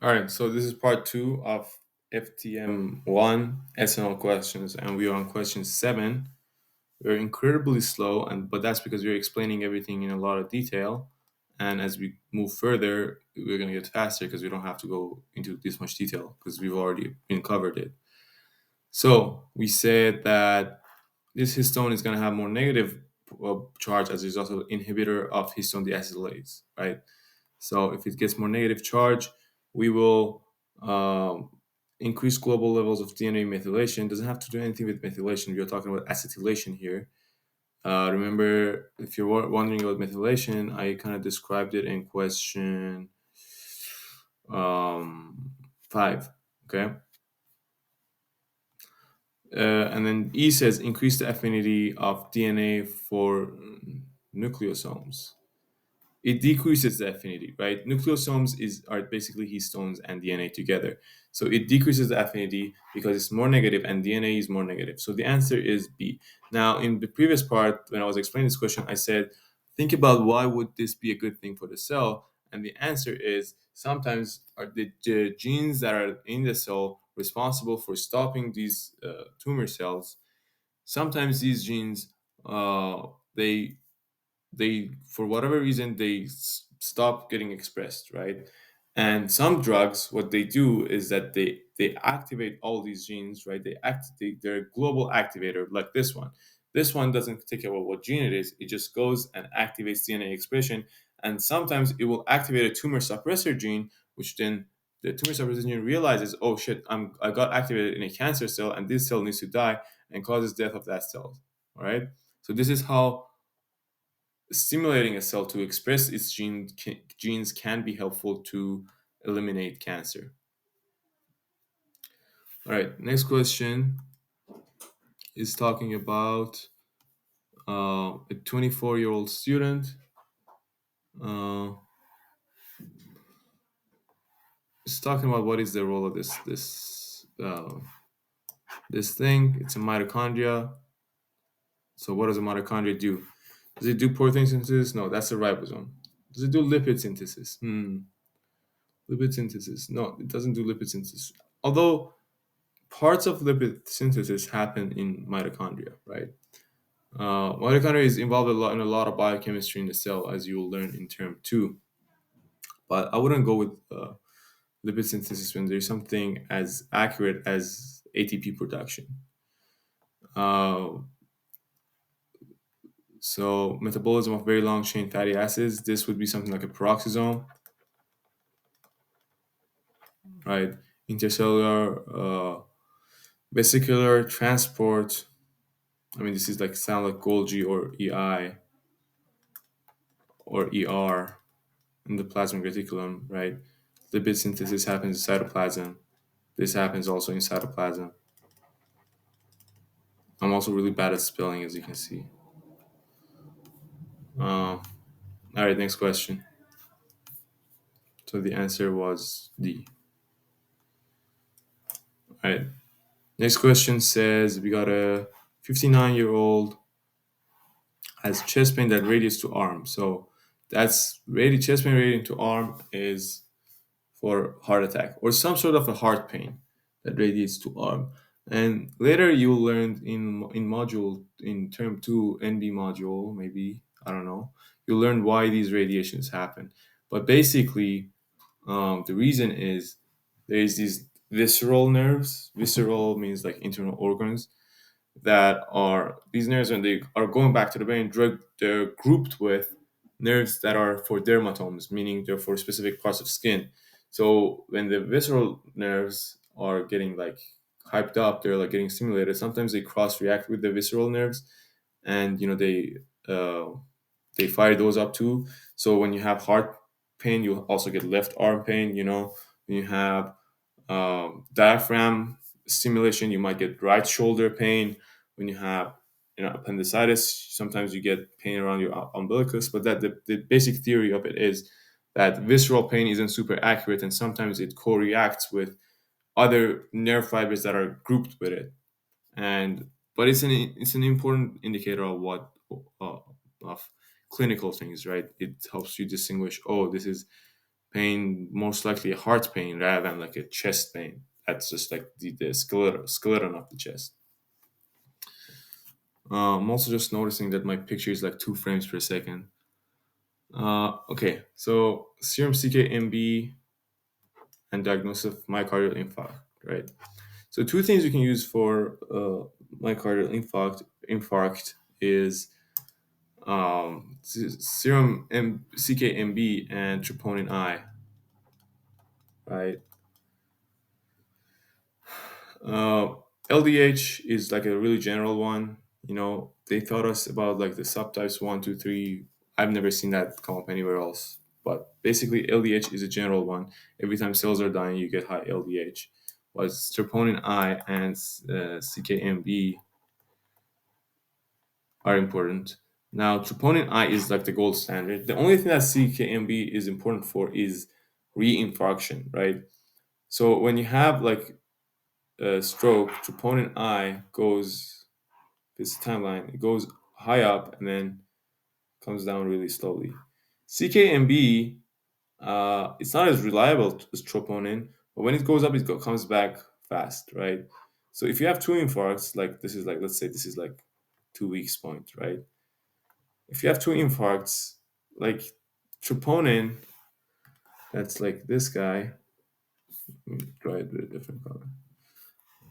All right, so this is part two of FTM1 SNL questions, and we are on question seven. We're incredibly slow, and but that's because we're explaining everything in a lot of detail. And as we move further, we're gonna get faster because we don't have to go into this much detail because we've already been covered it. So we said that this histone is gonna have more negative charge as a result of inhibitor of histone deacetylase, right? So if it gets more negative charge, we will um, increase global levels of DNA methylation. It doesn't have to do anything with methylation. We are talking about acetylation here. Remember, if you're wondering about methylation, I kind of described it in question five. Okay. And then E says increase the affinity of DNA for nucleosomes. It decreases the affinity, right? Nucleosomes are basically histones and DNA together. So it decreases the affinity because it's more negative and DNA is more negative. So the answer is B. Now, in the previous part, when I was explaining this question, I said, think about why would this be a good thing for the cell? And the answer is sometimes are the genes that are in the cell responsible for stopping these tumor cells. Sometimes these genes, they for whatever reason stop getting expressed, right? And some drugs, what they do is that they activate all these genes, right? They're a global activator, like this one doesn't take care of what gene it is, it just goes and activates DNA expression. And sometimes it will activate a tumor suppressor gene, which then the tumor suppressor gene realizes, oh shit, I got activated in a cancer cell and this cell needs to die, and causes death of that cell. All right, so this is how stimulating a cell to express its genes can be helpful to eliminate cancer. All right, next question is talking about a 24-year-old student. Uh, it's talking about what is the role of this thing. It's a mitochondria. So what does a mitochondria do? Does it do protein synthesis? No, that's a ribosome. Does it do lipid synthesis? Lipid synthesis. No, it doesn't do lipid synthesis. Although parts of lipid synthesis happen in mitochondria, right? Mitochondria is involved in a lot of biochemistry in the cell, as you will learn in term two. But I wouldn't go with lipid synthesis when there's something as accurate as ATP production. Uh, so metabolism of very long chain fatty acids. This would be something like a peroxisome, right? Intercellular, vesicular transport. I mean, this is like sound like Golgi or EI or ER in the plasmic reticulum, right? Lipid synthesis happens in cytoplasm. This happens also in cytoplasm. I'm also really bad at spelling, as you can see. All right, next question. So the answer was D. All right, next question says we got a 59-year-old has chest pain that radiates to arm. So that's chest pain radiating to arm is for heart attack or some sort of a heart pain that radiates to arm. And later you'll learn in module in term two NB module, maybe I don't know. You'll learn why these radiations happen. But basically, the reason is there's these visceral nerves. Visceral means like internal organs that are these nerves when they are going back to the brain. They're grouped with nerves that are for dermatomes, meaning they're for specific parts of skin. So when the visceral nerves are getting like hyped up, they're like getting stimulated. Sometimes they cross react with the visceral nerves, and uh, they fire those up too. So when you have heart pain, you also get left arm pain. When you have diaphragm stimulation, you might get right shoulder pain. When you have appendicitis, sometimes you get pain around your umbilicus. But the basic theory of it is that visceral pain isn't super accurate, and sometimes it co-reacts with other nerve fibers that are grouped with it. And but it's an important indicator of what uh, of clinical things, right? It helps you distinguish. Oh, this is pain, most likely a heart pain rather than like a chest pain. That's just like the skeleton of the chest. I'm also just noticing that my picture is like 2 frames per second. Okay, so serum CKMB and diagnosis of myocardial infarct, right? So two things you can use for myocardial infarct is serum CKMB and troponin I, right? Uh, LDH is like a really general one. You know, they taught us about like the subtypes one, two, three. I've never seen that come up anywhere else. But basically, LDH is a general one. Every time cells are dying, you get high LDH. Was troponin I and CKMB are important. Now, troponin I is like the gold standard. The only thing that CKMB is important for is reinfarction, right? So when you have like stroke, troponin I goes this timeline. It goes high up and then comes down really slowly. CKMB, it's not as reliable as troponin, but when it goes up, comes back fast, right? So if you have two infarcts, like this is like, let's say this is like 2 weeks point, right? If you have two infarcts, like troponin, that's like this guy. Let me try it with a different color.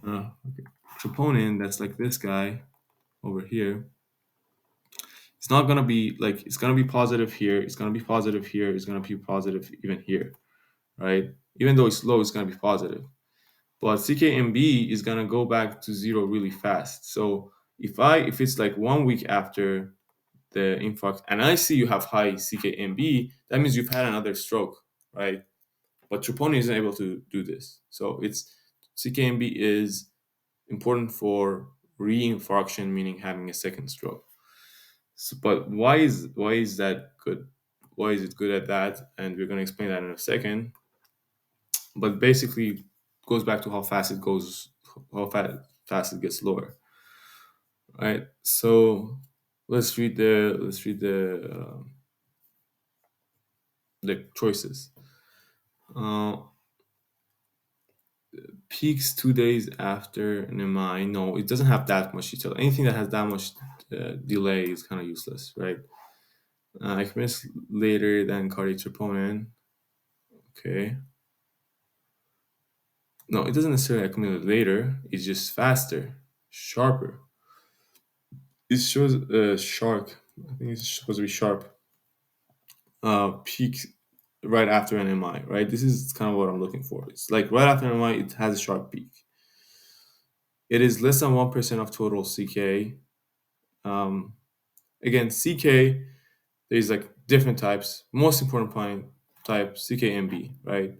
Okay. Troponin, that's like this guy over here. It's not gonna be like it's gonna be positive here. It's gonna be positive here. It's gonna be positive even here, right? Even though it's low, it's gonna be positive. But CKMB is gonna go back to zero really fast. So if it's like 1 week after the infarct, and I see you have high CKMB, that means you've had another stroke, right? But troponin isn't able to do this. So it's CKMB is important for reinfarction, meaning having a second stroke. So, but why is that good? Why is it good at that? And we're going to explain that in a second. But basically, it goes back to how fast it goes, fast it gets lower, right? So let's read the choices. Uh, Peaks 2 days after an MI. No, it doesn't have that much detail. Anything that has that much delay is kind of useless, right? I commence later than cardiac troponin. Okay. No, it doesn't necessarily accumulate later. It's just faster, sharper. It shows sharp. I think it's supposed to be sharp. Peak right after an MI, right? This is kind of what I'm looking for. It's like right after an MI, it has a sharp peak. It is less than 1% of total CK. Um, Again, CK, there's like different types. Most important point type, CKMB, right?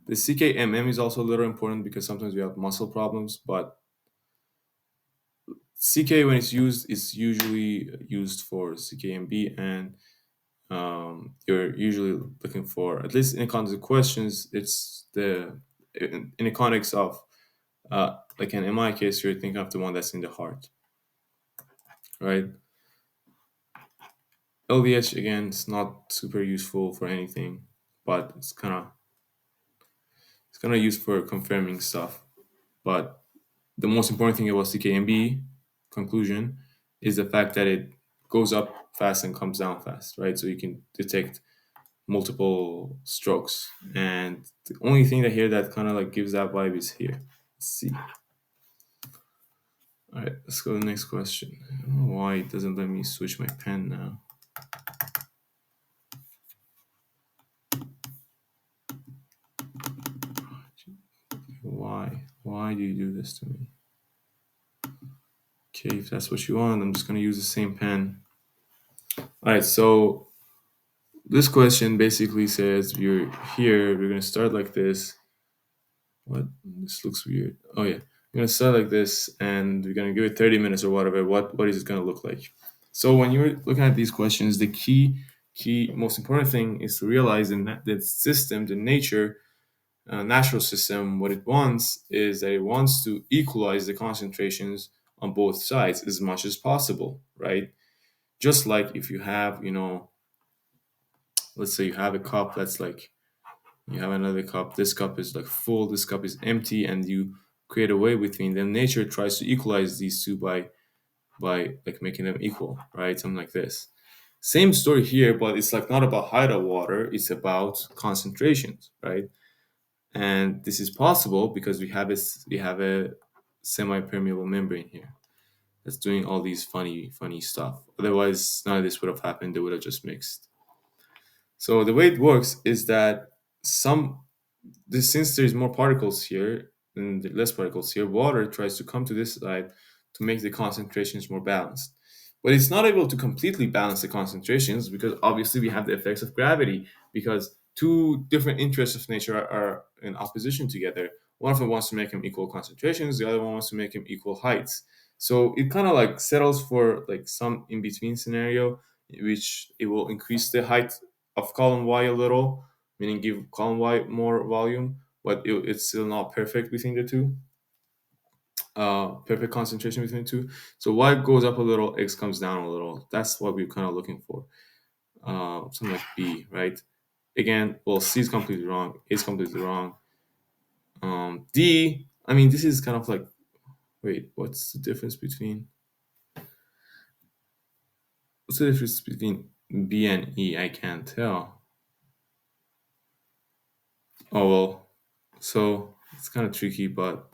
The CKMM is also a little important because sometimes we have muscle problems, but CK when it's used is usually used for CKMB, and you're usually looking for, at least in the context of questions, it's in the context of like an MI case, you're thinking of the one that's in the heart, right? LDH again, it's not super useful for anything, but it's kind of used for confirming stuff. But the most important thing about CKMB conclusion is the fact that it goes up fast and comes down fast, right? So you can detect multiple strokes. And the only thing that here that kind of like gives that vibe is here. Let's see. All right, let's go to the next question. I don't know why it doesn't let me switch my pen now. Why? Why do you do this to me? Okay, if that's what you want, I'm just gonna use the same pen. All right, so this question basically says we're here, we're gonna start like this. What? This looks weird. Oh yeah. We're gonna start like this and we're gonna give it 30 minutes or whatever. What is it gonna look like? So when you're looking at these questions, the most important thing is to realize that the system, the natural system, what it wants is that it wants to equalize the concentrations on both sides as much as possible, right? Just like if you have, let's say you have a cup that's like You have another cup. This cup is like full. This cup is empty, and you create a way between them. Nature tries to equalize these two by like making them equal, right? Something like this. Same story here, but it's like not about height of water. It's about concentrations, right? And this is possible because we have a semi-permeable membrane here that's doing all these funny stuff. Otherwise, none of this would have happened. They would have just mixed. So the way it works is that some since there's more particles here and less particles here, water tries to come to this side to make the concentrations more balanced. But it's not able to completely balance the concentrations because obviously we have the effects of gravity because two different interests of nature are in opposition together. One of them wants to make them equal concentrations, the other one wants to make them equal heights. So it kind of like settles for like some in between scenario, in which it will increase the height of column Y a little, meaning give column Y more volume, but it's still not perfect between the two. Perfect concentration between the two. So Y goes up a little, X comes down a little. That's what we're kind of looking for. Something like B, right? Again, well, C is completely wrong. A is completely wrong. D, I mean, this is kind of like, wait, what's the difference between B and E? I can't tell. Oh well, so it's kind of tricky, but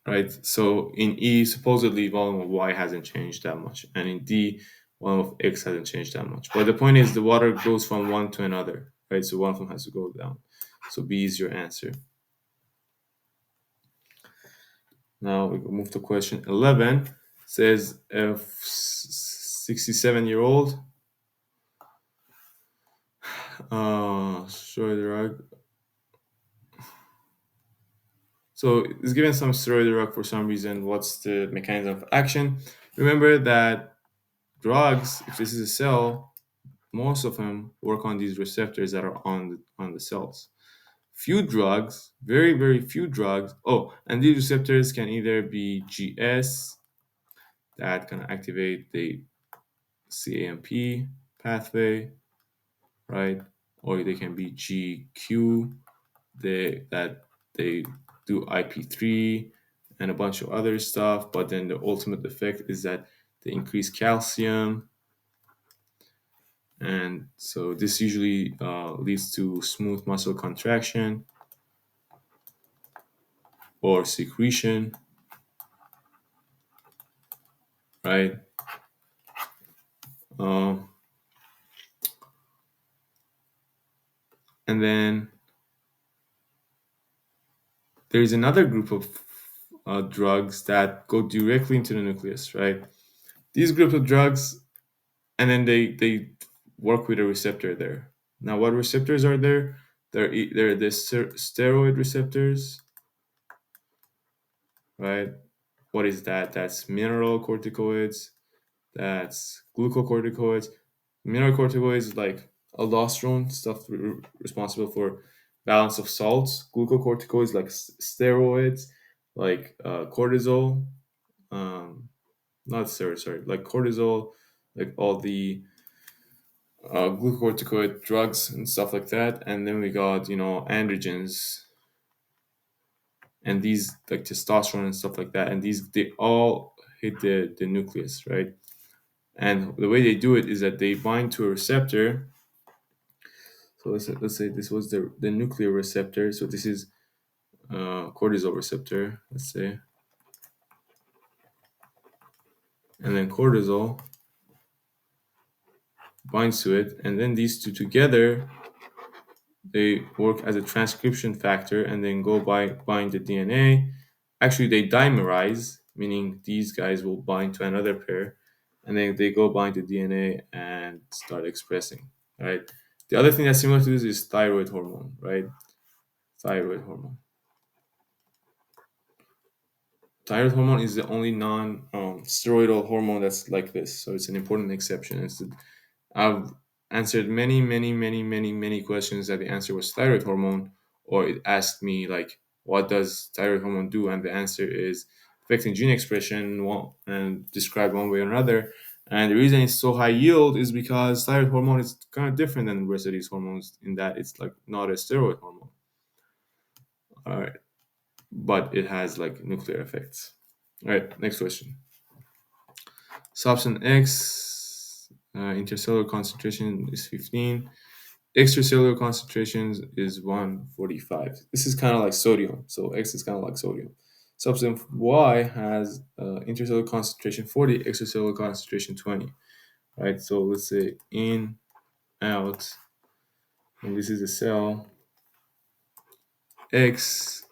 right? So in E, supposedly volume of Y hasn't changed that much, and in D, volume of X hasn't changed that much. But the point is, the water goes from one to another, right? So one of them has to go down. So B is your answer. Now we move to question 11. It says a 67-year-old steroid drug. So it's given some steroid drug for some reason. What's the mechanism of action? Remember that drugs, if this is a cell, most of them work on these receptors that are on the cells. Few drugs, very few drugs. Oh, and these receptors can either be GS that can activate the CAMP pathway, right? Or they can be GQ that they do IP3 and a bunch of other stuff. But then the ultimate effect is that they increase calcium, and so this usually leads to smooth muscle contraction or secretion, right? Um, and then there's another group of drugs that go directly into the nucleus, right? These group of drugs, and then they work with a receptor there. Now, what receptors are there? They're the steroid receptors, right? What is that? That's mineralocorticoids. That's glucocorticoids. Mineralocorticoids like aldosterone, stuff responsible for balance of salts. Glucocorticoids like steroids, like cortisol. Um, Not steroids, sorry, like cortisol, like all the glucocorticoid drugs and stuff like that. And then we got, androgens and these like testosterone and stuff like that. And these, they all hit the nucleus, right? And the way they do it is that they bind to a receptor. So let's say this was the nuclear receptor. So this is cortisol receptor, let's say. And then cortisol binds to it. And then these two together, they work as a transcription factor and then go bind the DNA. Actually, they dimerize, meaning these guys will bind to another pair, and then they go bind the DNA and start expressing. Right. The other thing that's similar to this is thyroid hormone. Right. Thyroid hormone. Thyroid hormone is the only non-steroidal hormone that's like this, so it's an important exception. I've answered many questions that the answer was thyroid hormone, or it asked me like, what does thyroid hormone do? And the answer is affecting gene expression and described one way or another. And the reason it's so high yield is because thyroid hormone is kind of different than the rest of these hormones in that it's like not a steroid hormone. All right, but it has like nuclear effects. All right, next question. Substance X intercellular concentration is 15. Extracellular concentrations is 145. This is kind of like sodium. So X is kind of like sodium. Substance Y has intercellular concentration 40, extracellular concentration 20. Right. So let's say in, out, and this is a cell X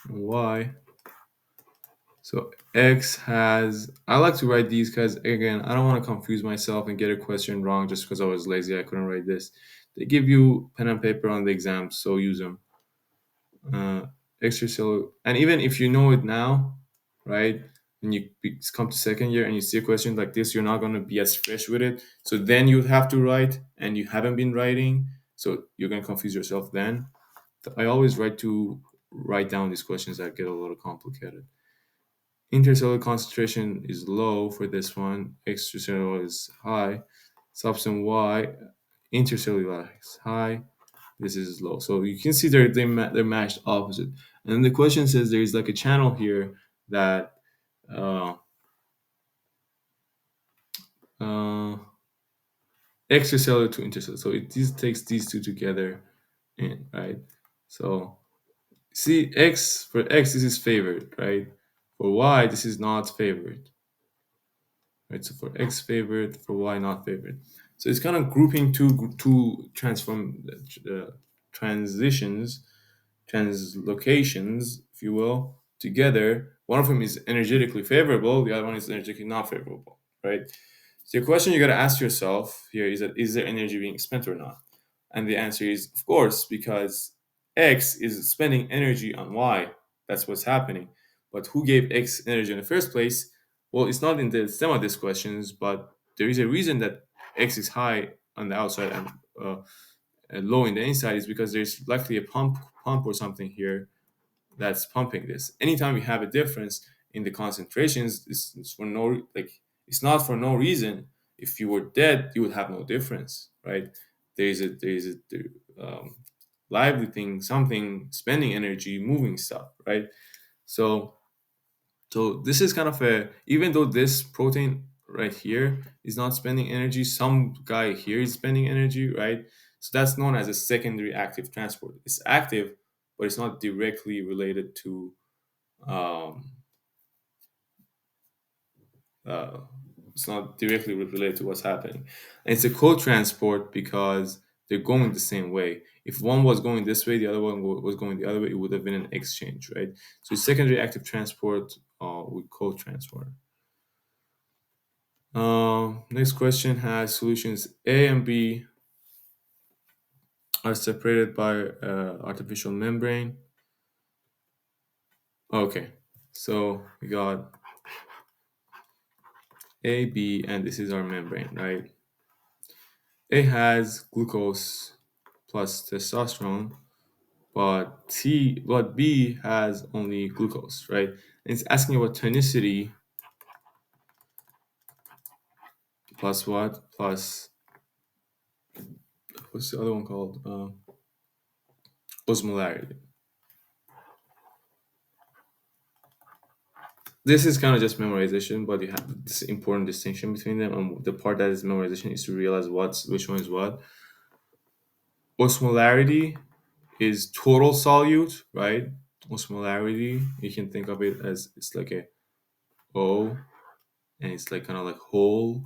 and Y. So X has, I like to write these because, again, I don't want to confuse myself and get a question wrong just because I was lazy. I couldn't write this. They give you pen and paper on the exam, so use them. Uh, Extracellular, and even if you know it now, right, and you come to second year and you see a question like this, you're not going to be as fresh with it. So then you have to write, and you haven't been writing, so you're going to confuse yourself then. I always write down these questions that get a little complicated. Intercellular concentration is low for this one. Extracellular is high. Substance Y, intercellular is high. This is low. So you can see they're matched opposite. And the question says there is like a channel here that uh, uh, extracellular to intercellular. So this takes these two together, in right. So see X, for X this is favored, right? For Y this is not favored. Right, so for X favored, for Y not favored. So it's kind of grouping two transform transitions, translocations, if you will, together. One of them is energetically favorable, the other one is energetically not favorable, right? So the question you got to ask yourself here is that is there energy being spent or not? And the answer is of course, because X is spending energy on Y. That's what's happening. But who gave X energy in the first place? Well, it's not in the stem of these questions, but there is a reason that X is high on the outside uh, and low in the inside is because there's likely a pump or something here that's pumping this. Anytime you have a difference in the concentrations, it's for no like it's not for no reason. If you were dead, you would have no difference, right? There is a lively thing, something spending energy, moving stuff, right? So this is kind of a, even though this protein right here is not spending energy, some guy here is spending energy, right? So that's known as a secondary active transport. It's active, but it's not directly related to um, uh, it's not directly related to what's happening. And it's a co-transport because they're going the same way. If one was going this way, the other one was going the other way, it would have been an exchange, right? So secondary active transport with co-transport. Next question has solutions A and B are separated by artificial membrane. Okay, so we got A, B, and this is our membrane, right? A has glucose plus testosterone, but B has only glucose, right? And it's asking about tonicity plus what? Plus what's the other one called? Osmolarity. This is kind of just memorization, but you have this important distinction between them. And the part that is memorization is to realize which one is what. Osmolarity is total solute, right? Osmolarity, you can think of it as it's like a O, and it's like kind of like whole,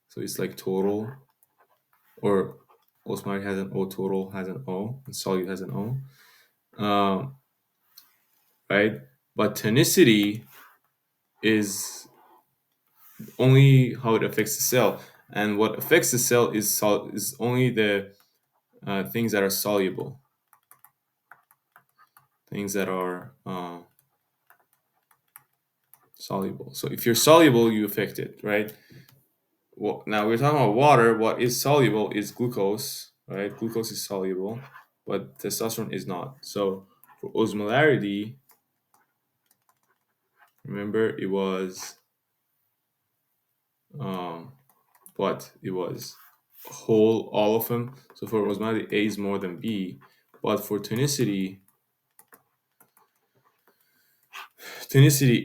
so it's like total. Or osmolarity has an O, total has an O, and solute has an O, right? But tonicity is only how it affects the cell, and what affects the cell is only the things that are soluble, things that are soluble. So if you're soluble, you affect it, right? Well, now we're talking about water. What is soluble is glucose, right? Glucose is soluble, but testosterone is not. So for osmolarity, remember it was um, but it was whole, all of them. So for osmolality, A is more than B. But for tonicity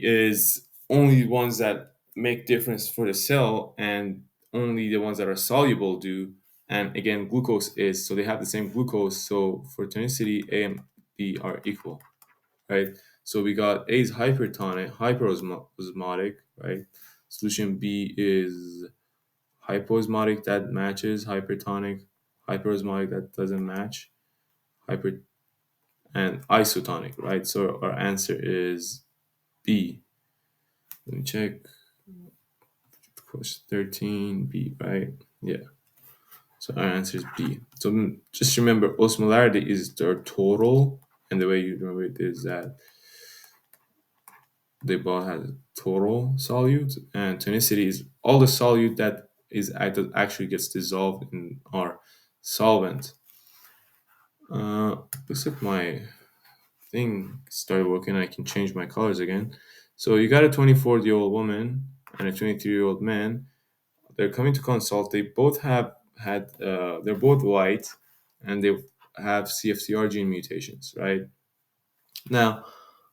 is only ones that make difference for the cell, and only the ones that are soluble do. And again, glucose is, so they have the same glucose. So for tonicity, A and B are equal, right? So we got A is hypertonic, hyperosmotic, right? Solution B is hypoosmotic, that matches. Hypertonic, hyperosmotic, that doesn't match. Hyper and isotonic, right? So our answer is B. Let me check. Question 13B, right? Yeah. So our answer is B. So just remember, osmolarity is their total, and the way you remember it is that they both have total solute, and tonicity is all the solute that actually gets dissolved in our solvent. Looks like my thing started working. I can change my colors again. So you got a 24-year-old woman and a 23-year-old man. They're coming to consult. They both have had. They're both white, and they have CFTR gene mutations. Right now,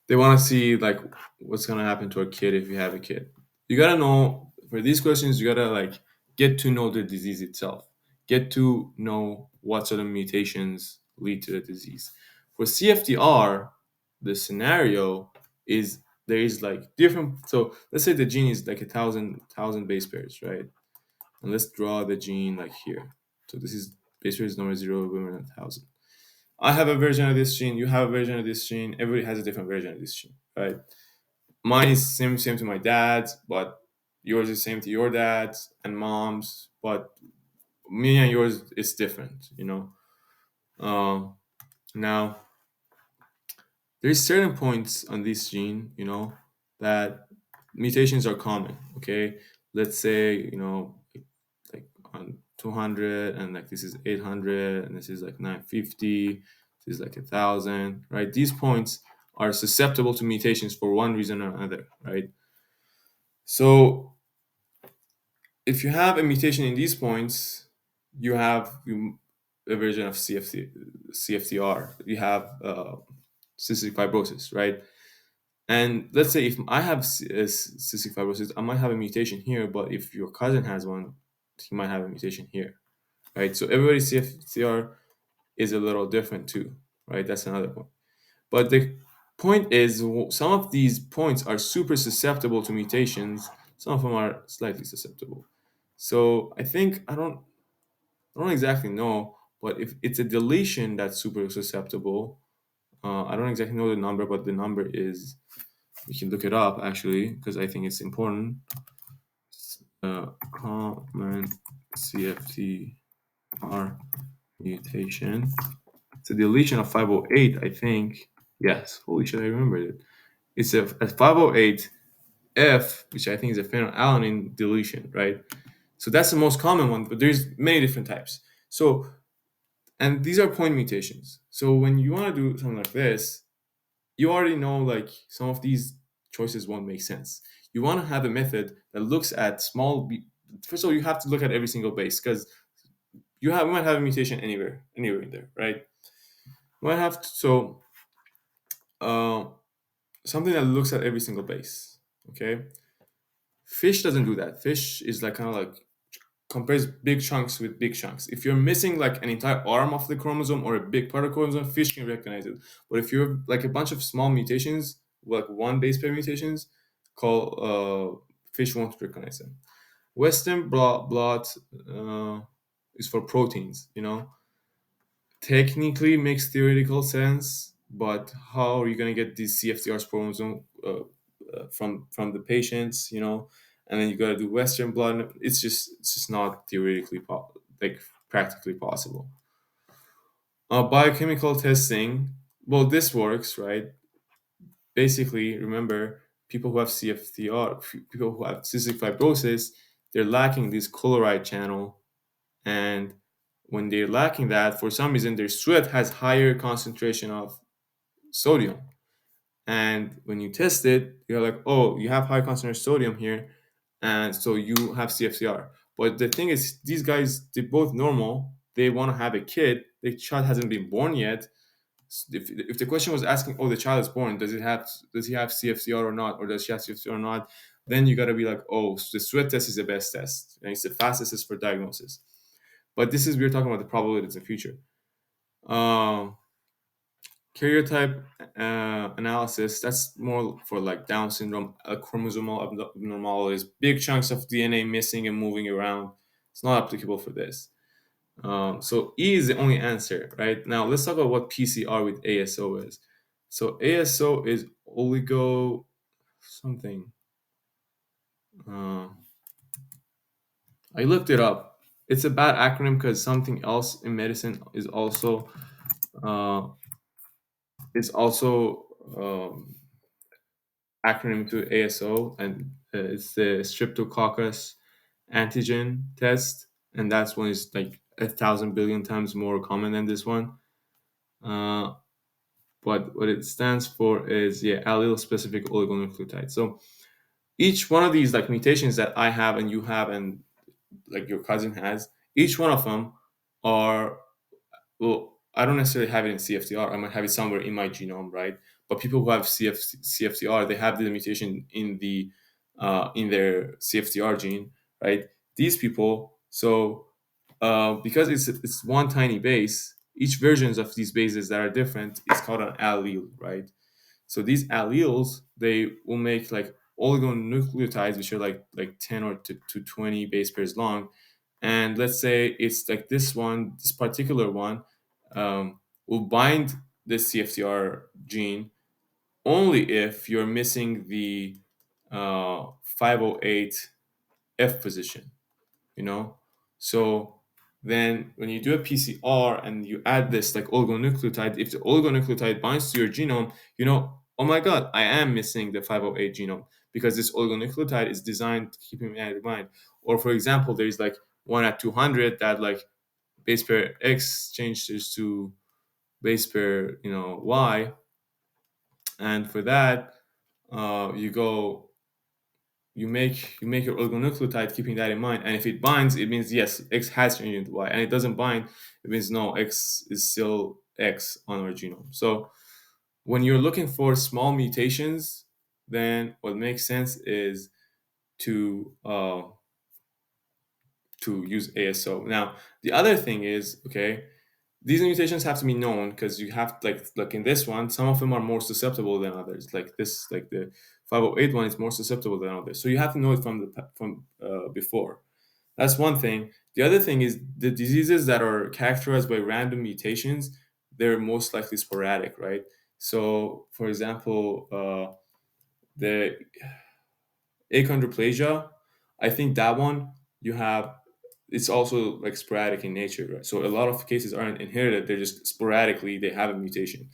they want to see like what's gonna happen to a kid if you have a kid. You gotta know for these questions. You gotta like get to know the disease itself. Get to know what sort of mutations lead to the disease. For CFTR, the scenario is there is like different. So let's say the gene is like 1,000 base pairs, right? And let's draw the gene like here. So this is base pair is number 0, women 1,000. I have a version of this gene, you have a version of this gene, everybody has a different version of this gene, right? Mine is same to my dad's, but yours is same to your dad's and mom's, but me and yours is different, you know. Now there's certain points on this gene, you know, that mutations are common. Okay, let's say like on 200, and like this is 800, and this is like 950, this is like 1,000, right? These points are susceptible to mutations for one reason or another, right? So if you have a mutation in these points, you have a version of CFTR. You have cystic fibrosis, right? And let's say if I have cystic fibrosis, I might have a mutation here, but if your cousin has one, he might have a mutation here, right? So everybody's CFTR is a little different too, right? That's another point. But the point is, some of these points are super susceptible to mutations. Some of them are slightly susceptible. So I don't exactly know, but if it's a deletion that's super susceptible, I don't exactly know the number, but the number is, you can look it up actually because I think it's important. Common CFTR mutation. It's a deletion of 508, I think. Yes, holy shit, I remembered it. It's a 508F, which I think is a phenylalanine deletion, right? So that's the most common one, but there's many different types. So, and these are point mutations. So when you want to do something like this, you already know like some of these choices won't make sense. You want to have a method that looks at first of all, you have to look at every single base because you might have a mutation anywhere in there, right? You might have to, so uh, something that looks at every single base. Okay, fish doesn't do that. Fish is like kind of like compares big chunks with big chunks. If you're missing like an entire arm of the chromosome or a big part of chromosome, fish can recognize it. But if you're like a bunch of small mutations, like one base pair mutations, fish won't recognize them. Western blot is for proteins. You know, technically makes theoretical sense, but how are you gonna get these CFTRs chromosome from the patients? You know, and then you gotta do Western blot. It's just not theoretically like practically possible. Biochemical testing. Well, this works, right? Basically, remember people who have CFTR, people who have cystic fibrosis, they're lacking this chloride channel, and when they're lacking that, for some reason, their sweat has higher concentration of sodium. And when you test it, you're like, oh, you have high concentration of sodium here, and so you have CFTR. But the thing is, these guys, they're both normal. They want to have a kid. The child hasn't been born yet. If the question was asking, oh, the child is born, does he have CFTR or not, or does she have CFTR or not? Then you got to be like, oh, the sweat test is the best test, and it's the fastest test for diagnosis. But this is we're talking about the probabilities in the future. Um, Karyotype analysis, that's more for like Down syndrome, chromosomal abnormalities, big chunks of DNA missing and moving around. It's not applicable for this. So E is the only answer, right? Now let's talk about what PCR with ASO is. So ASO is oligo something. Uh, I looked it up. It's a bad acronym because something else in medicine uh, is also acronym to ASO, and it's the Streptococcus antigen test, and that's one is like 1,000 billion times more common than this one. Uh, but what it stands for is allele specific oligonucleotide. So each one of these like mutations that I have and you have and like your cousin has, each one of them are, well, I don't necessarily have it in CFTR. I might have it somewhere in my genome, right? But people who have CFTR, they have the mutation in their CFTR gene, right? These people, so because it's one tiny base, each versions of these bases that are different is called an allele, right? So these alleles, they will make like oligonucleotides, which are like 10 or to 20 base pairs long. And let's say it's like this one, this particular one, will bind the CFTR gene only if you're missing the 508 F position, you know? So then when you do a PCR and you add this like oligonucleotide, if the oligonucleotide binds to your genome, you know, oh my God, I am missing the 508 genome because this oligonucleotide is designed to keep me in mind. Or for example, there's like one at 200 that like base pair X changes to base pair, Y. And for that, you go you make your oligonucleotide keeping that in mind, and if it binds it means yes, X has changed into Y, and it doesn't bind, it means no, X is still X on our genome. So when you're looking for small mutations, then what makes sense is to use ASO. Now the other thing is, okay, these mutations have to be known because you have like in this one, some of them are more susceptible than others. Like this, like the 508 one is more susceptible than others. So you have to know it from before. That's one thing. The other thing is the diseases that are characterized by random mutations, they're most likely sporadic, right? So, for example, the achondroplasia, I think that one you have, it's also like sporadic in nature, right? So a lot of cases aren't inherited; they're just sporadically they have a mutation.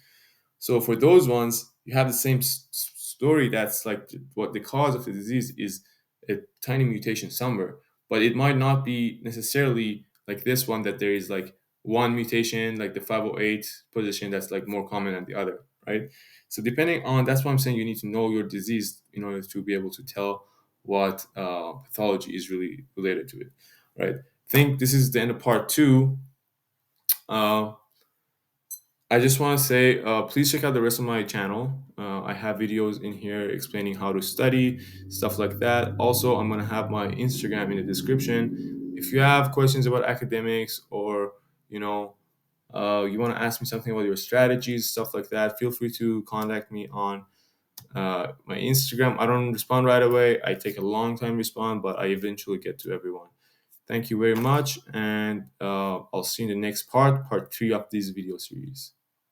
So for those ones, you have the same story. That's like what the cause of the disease is a tiny mutation somewhere, but it might not be necessarily like this one that there is like one mutation, like the 508 position, that's like more common than the other, right? So depending on that's why I'm saying you need to know your disease in order to be able to tell what pathology is really related to it, right? I think this is the end of part two. Uh, I just want to say, please check out the rest of my channel. I have videos in here explaining how to study, stuff like that. Also, I'm going to have my Instagram in the description. If you have questions about academics or, you know, you want to ask me something about your strategies, stuff like that, feel free to contact me on my Instagram. I don't respond right away. I take a long time to respond, but I eventually get to everyone. Thank you very much. And I'll see you in the next part three of this video series.